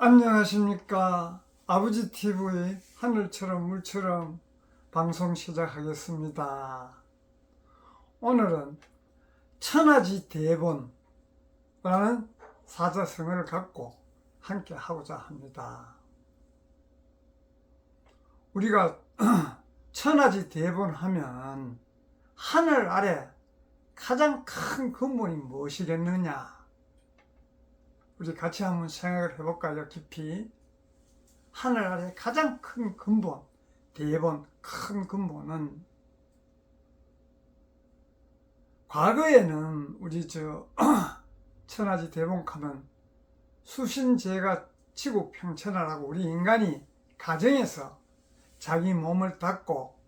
안녕하십니까. 아버지 TV 하늘처럼 물처럼 방송 시작하겠습니다. 오늘은 천하지 대본이라는 사자성어를 갖고 함께 하고자 합니다. 우리가 천하지 대본 하면 하늘 아래 가장 큰 근본이 무엇이겠느냐? 우리 같이 한번 생각을 해볼까요? 깊이. 하늘 아래 가장 큰 근본, 대본, 큰 근본은 과거에는 우리 천하지 대본 하면 수신제가 지구평천하라고 우리 인간이 가정에서 자기 몸을 닦고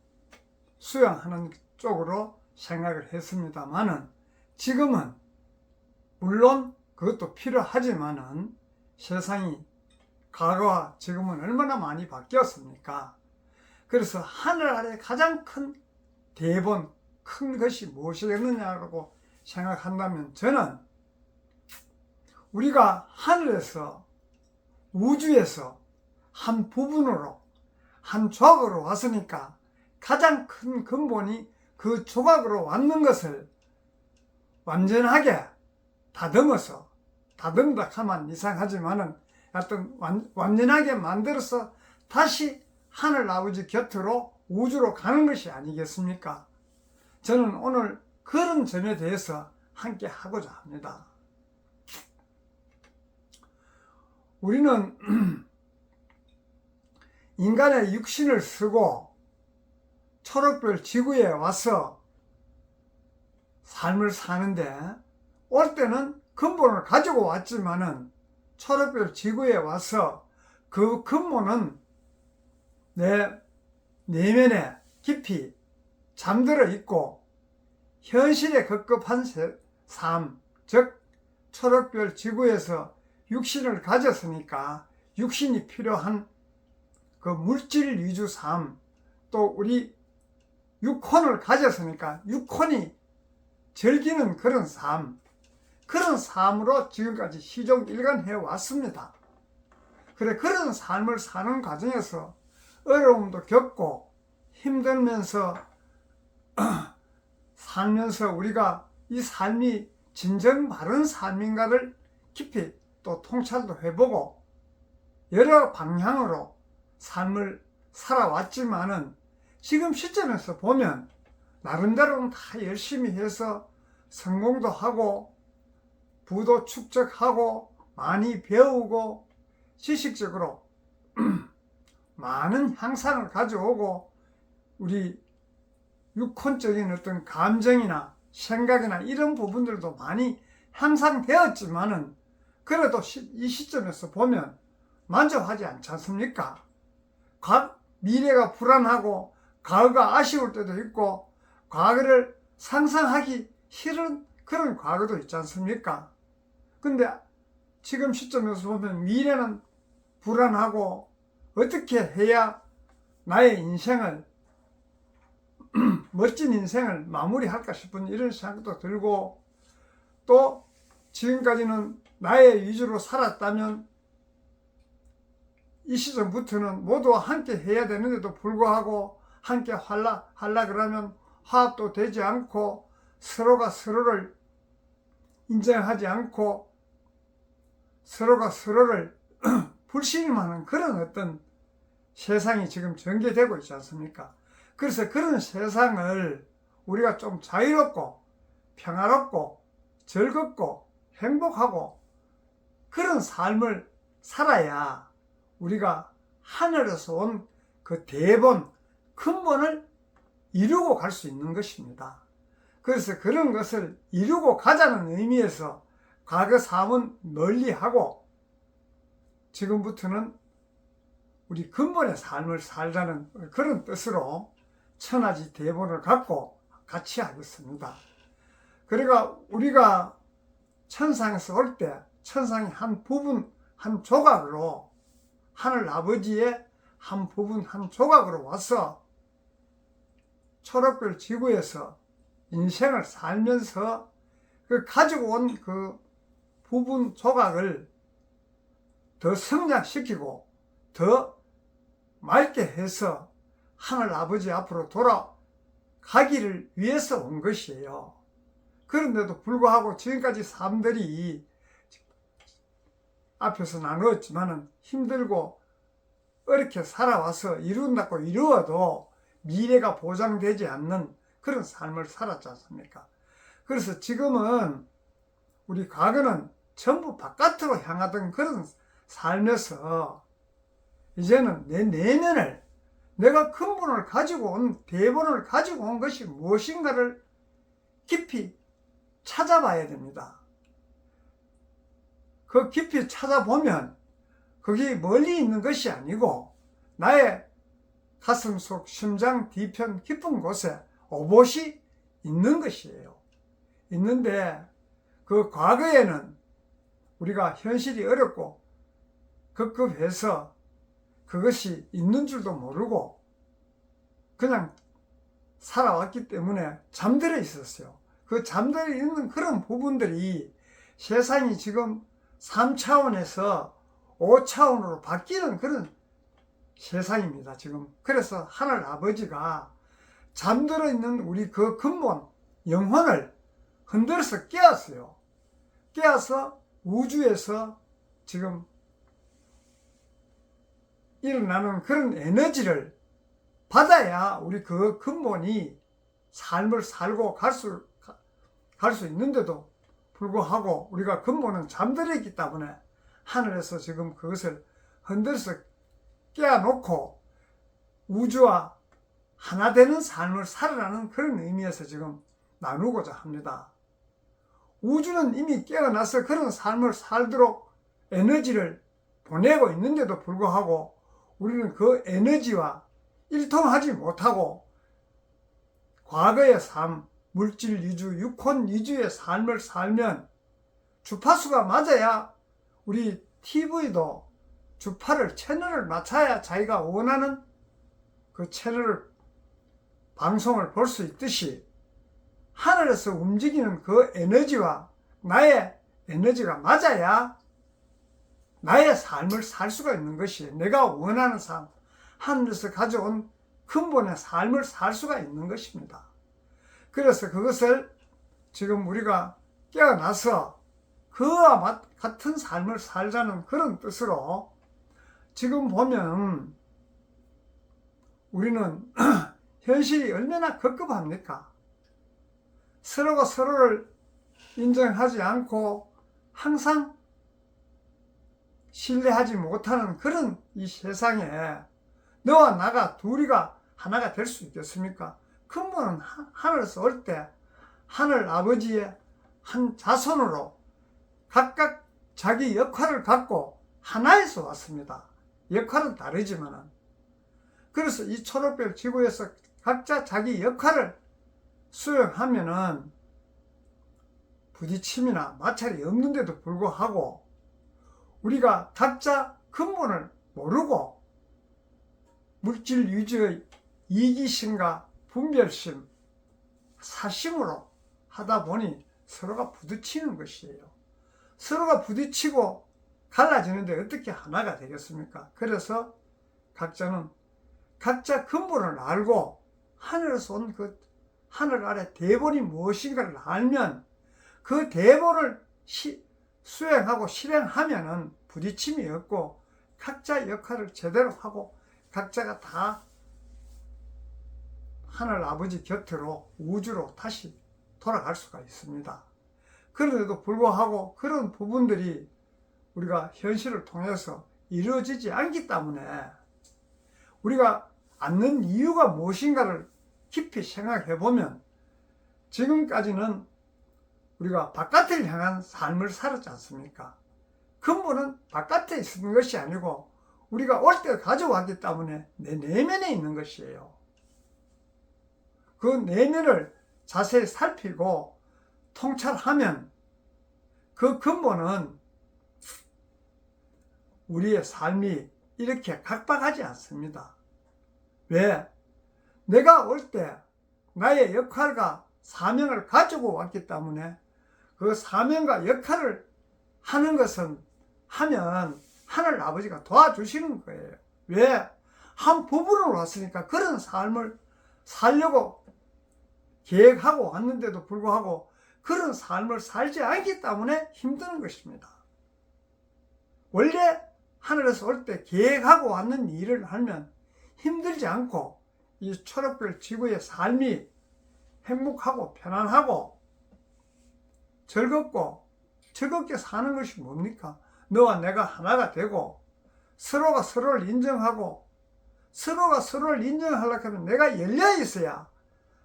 수양하는 쪽으로 생각을 했습니다만은 지금은 물론 그것도 필요하지만은 세상이 과거와 지금은 얼마나 많이 바뀌었습니까? 그래서 하늘 아래 가장 큰 대본, 큰 것이 무엇이겠느냐고 생각한다면 저는 우리가 하늘에서 우주에서 한 부분으로 한 조각으로 왔으니까 가장 큰 근본이 그 조각으로 왔는 것을 완전하게 다듬다 하면 이상하지만은 하여튼 완전하게 만들어서 다시 하늘 아버지 곁으로 우주로 가는 것이 아니겠습니까? 저는 오늘 그런 점에 대해서 함께 하고자 합니다. 우리는 인간의 육신을 쓰고 초록별 지구에 와서 삶을 사는데 올 때는 근본을 가지고 왔지만은 초록별 지구에 와서 그 근본은 내 내면에 깊이 잠들어 있고 현실에 급급한 삶, 즉 초록별 지구에서 육신을 가졌으니까 육신이 필요한 그 물질 위주 삶, 또 우리 육혼을 가졌으니까 육혼이 즐기는 그런 삶, 그런 삶으로 지금까지 시종일관 해왔습니다. 그래, 그런 삶을 사는 과정에서 어려움도 겪고 힘들면서 살면서 우리가 이 삶이 진정 바른 삶인가를 깊이 또 통찰도 해보고 여러 방향으로 삶을 살아왔지만은 지금 시점에서 보면 나름대로는 다 열심히 해서 성공도 하고 부도 축적하고 많이 배우고 지식적으로 많은 향상을 가져오고 우리 육혼적인 어떤 감정이나 생각이나 이런 부분들도 많이 향상되었지만은 그래도 이 시점에서 보면 만족하지 않지 않습니까? 미래가 불안하고 과거가 아쉬울 때도 있고 과거를 상상하기 싫은 그런 과거도 있지 않습니까? 근데 지금 시점에서 보면 미래는 불안하고 어떻게 해야 나의 인생을 멋진 인생을 마무리할까 싶은 이런 생각도 들고 또 지금까지는 나의 위주로 살았다면 이 시점부터는 모두와 함께 해야 되는데도 불구하고 함께 하려 그러면 화합도 되지 않고 서로가 서로를 인정하지 않고 서로가 서로를 불신임하는 그런 어떤 세상이 지금 전개되고 있지 않습니까? 그래서 그런 세상을 우리가 좀 자유롭고 평화롭고 즐겁고 행복하고 그런 삶을 살아야 우리가 하늘에서 온 그 대본, 근본을 이루고 갈 수 있는 것입니다. 그래서 그런 것을 이루고 가자는 의미에서 과거 삶은 멀리하고 지금부터는 우리 근본의 삶을 살자는 그런 뜻으로 천하지 대본을 갖고 같이 하겠습니다. 그러니까 우리가 천상에서 올 때 천상이 한 부분, 한 조각으로 하늘 아버지의 한 부분, 한 조각으로 와서 초록별 지구에서 인생을 살면서 그 가지고 온 그 부분 조각을 더 성장시키고 더 맑게 해서 하늘 아버지 앞으로 돌아가기를 위해서 온 것이에요. 그런데도 불구하고 지금까지 사람들이 앞에서 나누었지만은 힘들고 어렵게 살아와서 이룬다고 이루어도 미래가 보장되지 않는 그런 삶을 살았지 않습니까? 그래서 지금은 우리 과거는 전부 바깥으로 향하던 그런 삶에서 이제는 내 내면을 내가 근본을 가지고 온 대본을 가지고 온 것이 무엇인가를 깊이 찾아봐야 됩니다. 그 깊이 찾아보면 그게 멀리 있는 것이 아니고 나의 가슴 속 심장 뒤편 깊은 곳에 오봇이 있는 것이에요. 있는데 그 과거에는 우리가 현실이 어렵고 급급해서 그것이 있는 줄도 모르고 그냥 살아왔기 때문에 잠들어 있었어요. 그 잠들어 있는 그런 부분들이 세상이 지금 3차원에서 5차원으로 바뀌는 그런 세상입니다, 지금. 그래서 하늘 아버지가 잠들어 있는 우리 그 근본, 영혼을 흔들어서 깨웠어요. 깨워서 우주에서 지금 일어나는 그런 에너지를 받아야 우리 그 근본이 삶을 살고 갈 수 있는데도 불구하고 우리가 근본은 잠들어 있기 때문에 하늘에서 지금 그것을 흔들어서 깨워놓고 우주와 하나 되는 삶을 살아가는 그런 의미에서 지금 나누고자 합니다. 우주는 이미 깨어나서 그런 삶을 살도록 에너지를 보내고 있는데도 불구하고 우리는 그 에너지와 일통하지 못하고 과거의 삶, 물질 위주, 육혼 위주의 삶을 살면 주파수가 맞아야 우리 TV도 주파를, 채널을 맞춰야 자기가 원하는 그 채널을, 방송을 볼 수 있듯이 하늘에서 움직이는 그 에너지와 나의 에너지가 맞아야 나의 삶을 살 수가 있는 것이에요. 내가 원하는 삶, 하늘에서 가져온 근본의 삶을 살 수가 있는 것입니다. 그래서 그것을 지금 우리가 깨어나서 그와 같은 삶을 살자는 그런 뜻으로 지금 보면 우리는 현실이 얼마나 급급합니까? 서로가 서로를 인정하지 않고 항상 신뢰하지 못하는 그런 이 세상에 너와 나가 둘이가 하나가 될 수 있겠습니까? 근본은 하늘에서 올 때 하늘 아버지의 한 자손으로 각각 자기 역할을 갖고 하나에서 왔습니다. 역할은 다르지만은. 그래서 이 초록별 지구에서 각자 자기 역할을 수행하면은 부딪힘이나 마찰이 없는데도 불구하고 우리가 각자 근본을 모르고 물질 위주의 이기심과 분별심, 사심으로 하다 보니 서로가 부딪히는 것이에요. 서로가 부딪히고 갈라지는데 어떻게 하나가 되겠습니까? 그래서 각자는 각자 근본을 알고 하늘에서 온 그 하늘 아래 대본이 무엇인가를 알면 그 대본을 수행하고 실행하면은 부딪힘이 없고 각자 역할을 제대로 하고 각자가 다 하늘 아버지 곁으로 우주로 다시 돌아갈 수가 있습니다. 그런데도 불구하고 그런 부분들이 우리가 현실을 통해서 이루어지지 않기 때문에 우리가 않는 이유가 무엇인가를 깊이 생각해 보면 지금까지는 우리가 바깥을 향한 삶을 살았지 않습니까? 근본은 바깥에 있는 것이 아니고 우리가 올 때 가져왔기 때문에 내 내면에 있는 것이에요. 그 내면을 자세히 살피고 통찰하면 그 근본은 우리의 삶이 이렇게 각박하지 않습니다. 왜? 내가 올 때 나의 역할과 사명을 가지고 왔기 때문에 그 사명과 역할을 하는 것은 하면 하늘 아버지가 도와주시는 거예요. 왜? 한 부부로 왔으니까 그런 삶을 살려고 계획하고 왔는데도 불구하고 그런 삶을 살지 않기 때문에 힘드는 것입니다. 원래 하늘에서 올 때 계획하고 왔는 일을 하면 힘들지 않고 이 초록별 지구의 삶이 행복하고 편안하고 즐겁게 사는 것이 뭡니까? 너와 내가 하나가 되고 서로가 서로를 인정하고 서로가 서로를 인정하려고 하면 내가 열려 있어야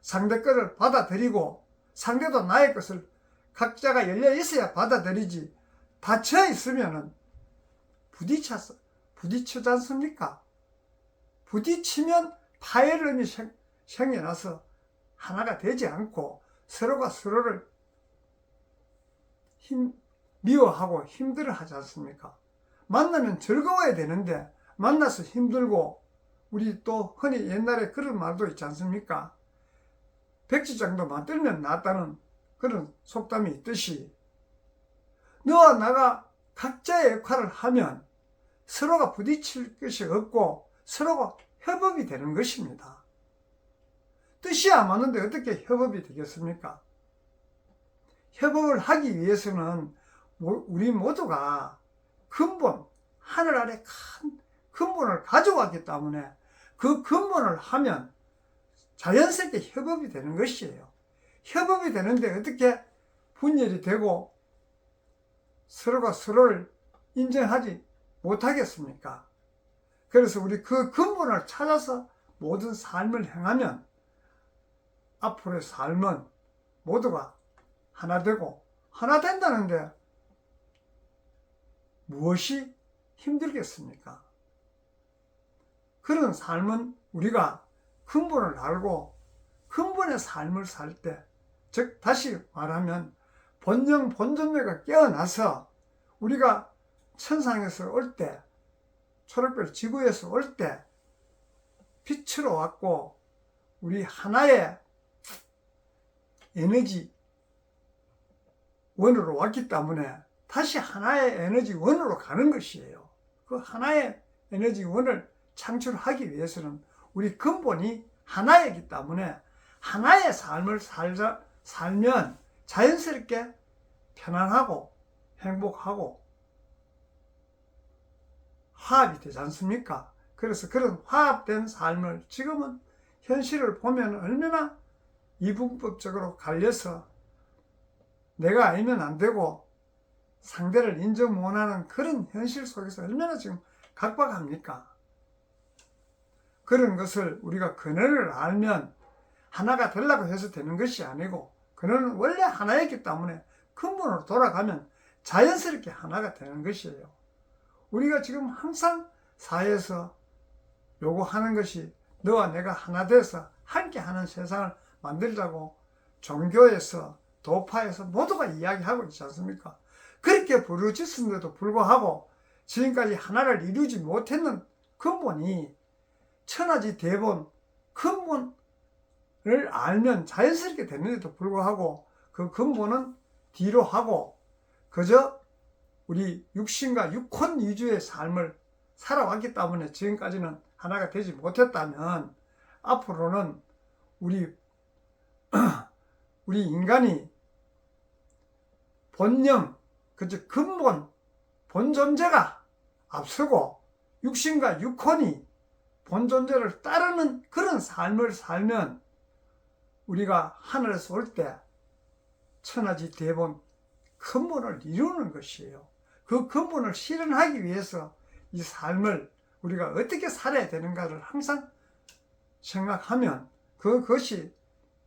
상대 것을 받아들이고 상대도 나의 것을 각자가 열려 있어야 받아들이지 닫혀 있으면은 부딪히지 않습니까? 부딪히면 파열음이 생겨나서 하나가 되지 않고 서로가 서로를 미워하고 힘들어 하지 않습니까? 만나면 즐거워야 되는데 만나서 힘들고 우리 또 흔히 옛날에 그런 말도 있지 않습니까? 백지장도 만들면 낫다는 그런 속담이 있듯이 너와 나가 각자의 역할을 하면 서로가 부딪힐 것이 없고 서로가 협업이 되는 것입니다. 뜻이 안 맞는데 어떻게 협업이 되겠습니까? 협업을 하기 위해서는 우리 모두가 근본, 하늘 아래 큰 근본을 가져왔기 때문에 그 근본을 하면 자연스럽게 협업이 되는 것이에요. 협업이 되는데 어떻게 분열이 되고 서로가 서로를 인정하지 못하겠습니까? 그래서 우리 그 근본을 찾아서 모든 삶을 행하면 앞으로의 삶은 모두가 하나 되고 하나 된다는데 무엇이 힘들겠습니까? 그런 삶은 우리가 근본을 알고 근본의 삶을 살 때, 즉 다시 말하면 본영 본존재가 깨어나서 우리가 천상에서 올 때, 초록별 지구에서 올 때 빛으로 왔고 우리 하나의 에너지 원으로 왔기 때문에 다시 하나의 에너지 원으로 가는 것이에요. 그 하나의 에너지 원을 창출하기 위해서는 우리 근본이 하나이기 때문에 하나의 삶을 살면 자연스럽게 편안하고 행복하고 화합이 되지 않습니까? 그래서 그런 화합된 삶을 지금은 현실을 보면 얼마나 이분법적으로 갈려서 내가 아니면 안 되고 상대를 인정 못하는 그런 현실 속에서 얼마나 지금 각박합니까? 그런 것을 우리가 근원을 알면 하나가 되려고 해서 되는 것이 아니고 근원은 원래 하나였기 때문에 근본으로 돌아가면 자연스럽게 하나가 되는 것이에요. 우리가 지금 항상 사회에서 요구하는 것이 너와 내가 하나 돼서 함께 하는 세상을 만들자고 종교에서 도파에서 모두가 이야기하고 있지 않습니까? 그렇게 부르짖는데도 불구하고 지금까지 하나를 이루지 못했는 근본이 천하지 대본 근본을 알면 자연스럽게 되는데도 불구하고 그 근본은 뒤로 하고 그저 우리 육신과 육혼 위주의 삶을 살아왔기 때문에 지금까지는 하나가 되지 못했다면 앞으로는 우리 인간이 본영, 그저 근본, 본존재가 앞서고 육신과 육혼이 본존재를 따르는 그런 삶을 살면 우리가 하늘에서 올 때 천하지 대본 근본을 이루는 것이에요. 그 근본을 실현하기 위해서 이 삶을 우리가 어떻게 살아야 되는가를 항상 생각하면 그것이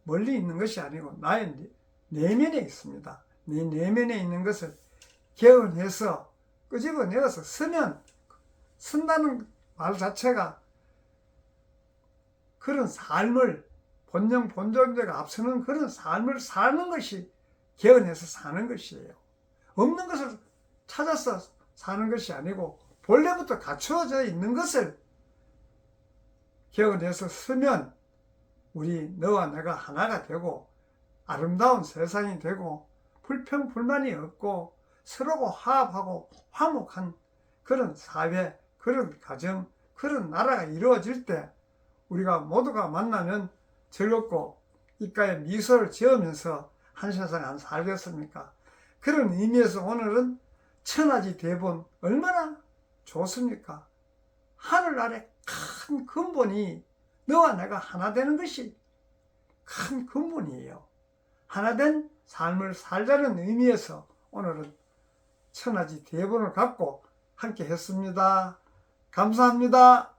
멀리 있는 것이 아니고 나의 내면에 있습니다. 내 내면에 있는 것을 개헌해서 끄집어내어서 쓴다는 말 자체가 그런 삶을 본영 본존재가 앞서는 그런 삶을 사는 것이 개헌해서 사는 것이에요. 없는 것을 찾아서 사는 것이 아니고 본래부터 갖추어져 있는 것을 개헌해서 쓰면 우리 너와 내가 하나가 되고 아름다운 세상이 되고 불평불만이 없고 서로가 화합하고 화목한 그런 사회, 그런 가정, 그런 나라가 이루어질 때 우리가 모두가 만나면 즐겁고 입가에 미소를 지으면서 한 세상 안 살겠습니까? 그런 의미에서 오늘은 천하지 대본 얼마나 좋습니까? 하늘 아래 큰 근본이 너와 내가 하나 되는 것이 큰 근본이에요. 하나 된 삶을 살자는 의미에서 오늘은 천하지 대본을 갖고 함께 했습니다. 감사합니다.